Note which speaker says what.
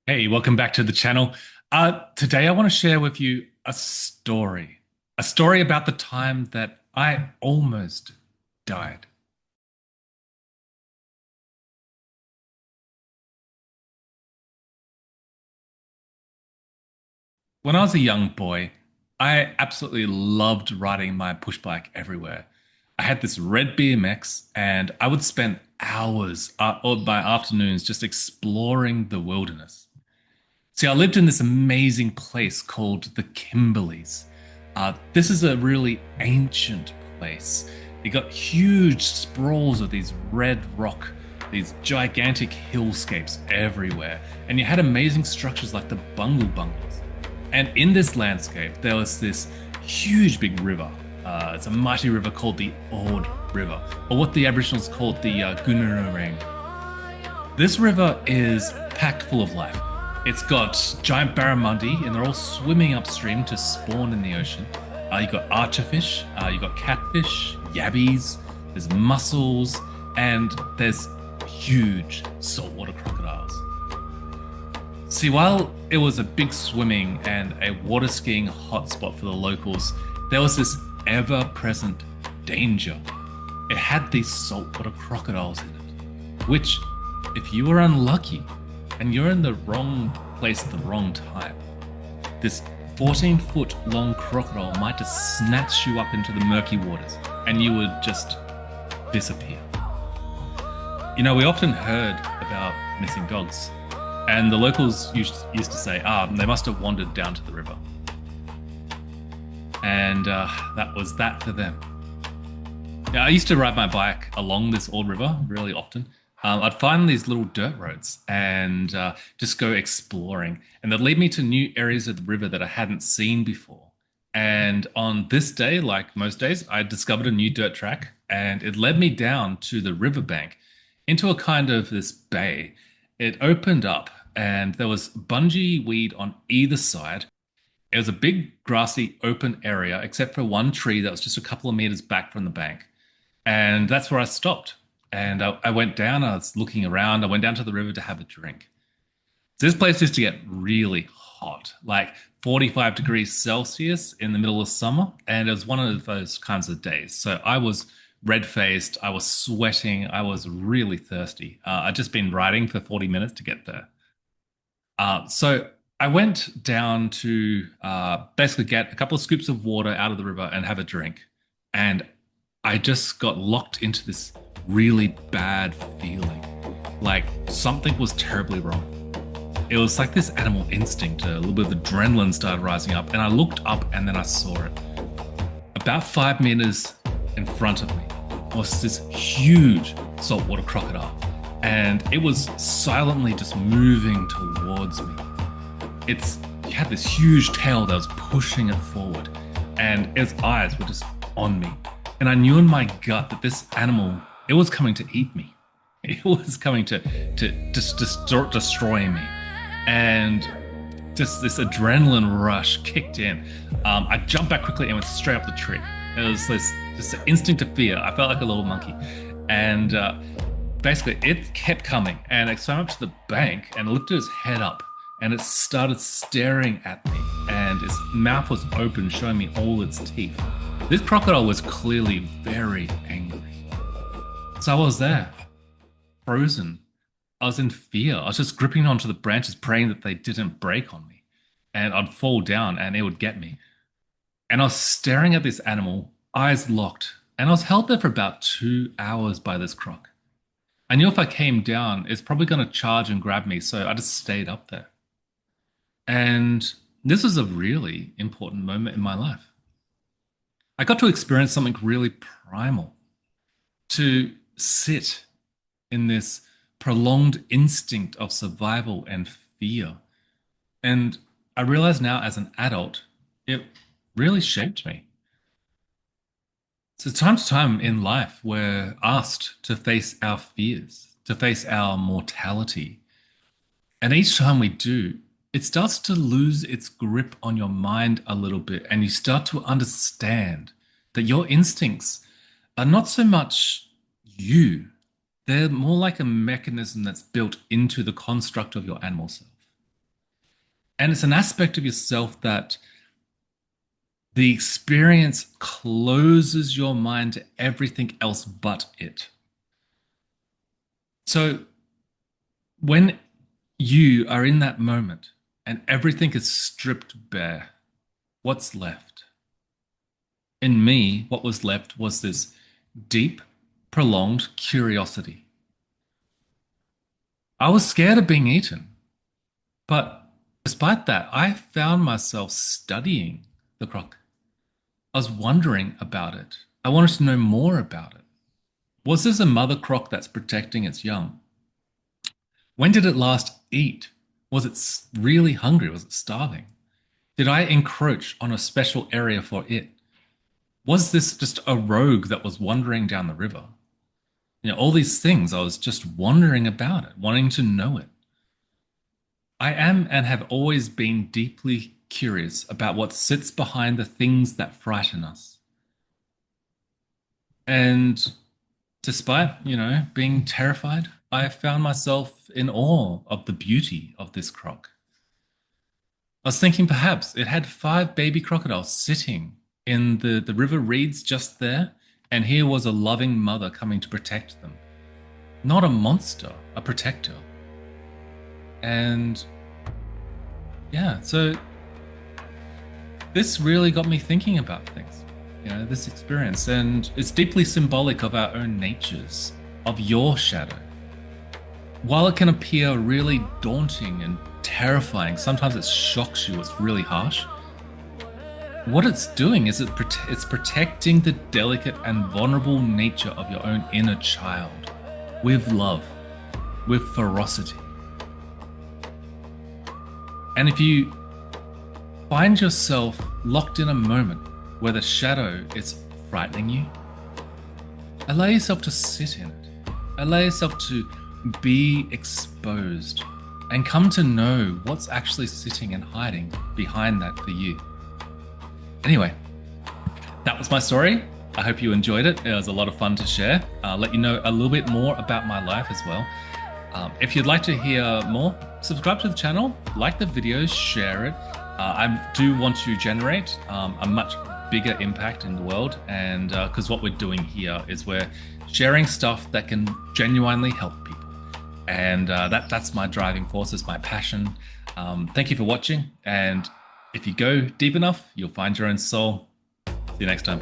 Speaker 1: Hey, welcome back to the channel. Today I want to share with you a story about the time that I almost died. When I was a young boy, I absolutely loved riding my push bike everywhere. I had this red BMX, and I would spend hours or my afternoons just exploring the wilderness. See, I lived in this amazing place called the Kimberlies. This is a really ancient place. You got huge sprawls of these red rock, these gigantic hillscapes everywhere, and you had amazing structures like the bungle bungalows. And in this landscape, there was this huge big river. It's a mighty river called the Ord River, or what the Aboriginals called the Gunnerang. This river is packed full of life. It's got giant barramundi, and they're all swimming upstream to spawn in the ocean. You got archerfish, you got catfish, yabbies, there's mussels, and there's huge saltwater crocodiles. See, while it was a big swimming and a water skiing hotspot for the locals, there was this ever-present danger. It had these saltwater crocodiles in it, which, if you were unlucky and you're in the wrong place at the wrong time, this 14-foot long crocodile might just snatch you up into the murky waters and you would just disappear. You know, we often heard about missing dogs, and the locals used to say, they must have wandered down to the river. And that was that for them. Yeah, I used to ride my bike along this old river really often. I'd find these little dirt roads and just go exploring, and they'd lead me to new areas of the river that I hadn't seen before. And on this day, like most days, I discovered a new dirt track, and it led me down to the riverbank into a kind of this bay. It opened up, and there was bungee weed on either side. It was a big grassy open area, except for one tree that was just a couple of meters back from the bank. And that's where I stopped. And I went down, I was looking around, I went down to the river to have a drink. So this place used to get really hot, like 45 degrees Celsius in the middle of summer. And it was one of those kinds of days. So I was red faced, I was sweating, I was really thirsty. I'd just been riding for 40 minutes to get there. So I went down to basically get a couple of scoops of water out of the river and have a drink. And I just got locked into this really bad feeling. Like something was terribly wrong. It was like this animal instinct, a little bit of adrenaline started rising up, and I looked up and then I saw it. About 5 meters in front of me was this huge saltwater crocodile, and it was silently just moving towards me. It had this huge tail that was pushing it forward, and its eyes were just on me. And I knew in my gut that this animal, it was coming to eat me. It was coming to just destroy me. And just this adrenaline rush kicked in. I jumped back quickly and went straight up the tree. It was this just an instinct of fear. I felt like a little monkey. And basically, it kept coming. And it swam up to the bank and lifted its head up. And it started staring at me. And its mouth was open, showing me all its teeth. This crocodile was clearly very angry. So I was there, frozen. I was in fear. I was just gripping onto the branches, praying that they didn't break on me. And I'd fall down and it would get me. And I was staring at this animal, eyes locked. And I was held there for about 2 hours by this croc. I knew if I came down, it's probably going to charge and grab me. So I just stayed up there. And this was a really important moment in my life. I got to experience something really primal, to sit in this prolonged instinct of survival and fear. And I realize now as an adult, it really shaped me. So time to time in life, we're asked to face our fears, to face our mortality. And each time we do, it starts to lose its grip on your mind a little bit, and you start to understand that your instincts are not so much they're more like a mechanism that's built into the construct of your animal self. And it's an aspect of yourself that the experience closes your mind to everything else but it. So when you are in that moment and everything is stripped bare, what's left? In me, what was left was this deep, prolonged curiosity. I was scared of being eaten, but despite that, I found myself studying the croc. I was wondering about it. I wanted to know more about it. Was this a mother croc that's protecting its young? When did it last eat? Was it really hungry? Was it starving? Did I encroach on a special area for it? Was this just a rogue that was wandering down the river? All these things, I was just wondering about it, wanting to know it. I am and have always been deeply curious about what sits behind the things that frighten us. And despite, being terrified, I found myself in awe of the beauty of this croc. I was thinking perhaps it had 5 baby crocodiles sitting in the river reeds just there, and here was a loving mother coming to protect them. Not a monster, a protector. And yeah, so this really got me thinking about things, this experience, and it's deeply symbolic of our own natures, of your shadow. While it can appear really daunting and terrifying, sometimes it shocks you, it's really harsh. What it's doing is it's protecting the delicate and vulnerable nature of your own inner child with love, with ferocity. And if you find yourself locked in a moment where the shadow is frightening you, allow yourself to sit in it. Allow yourself to be exposed and come to know what's actually sitting and hiding behind that for you. Anyway, that was my story. I hope you enjoyed it. It was a lot of fun to share. Let you know a little bit more about my life as well. If you'd like to hear more, subscribe to the channel, like the videos, share it. I do want to generate a much bigger impact in the world, and because what we're doing here is we're sharing stuff that can genuinely help people. And that's my driving force, it's my passion. Thank you for watching, and if you go deep enough, you'll find your own soul. See you next time.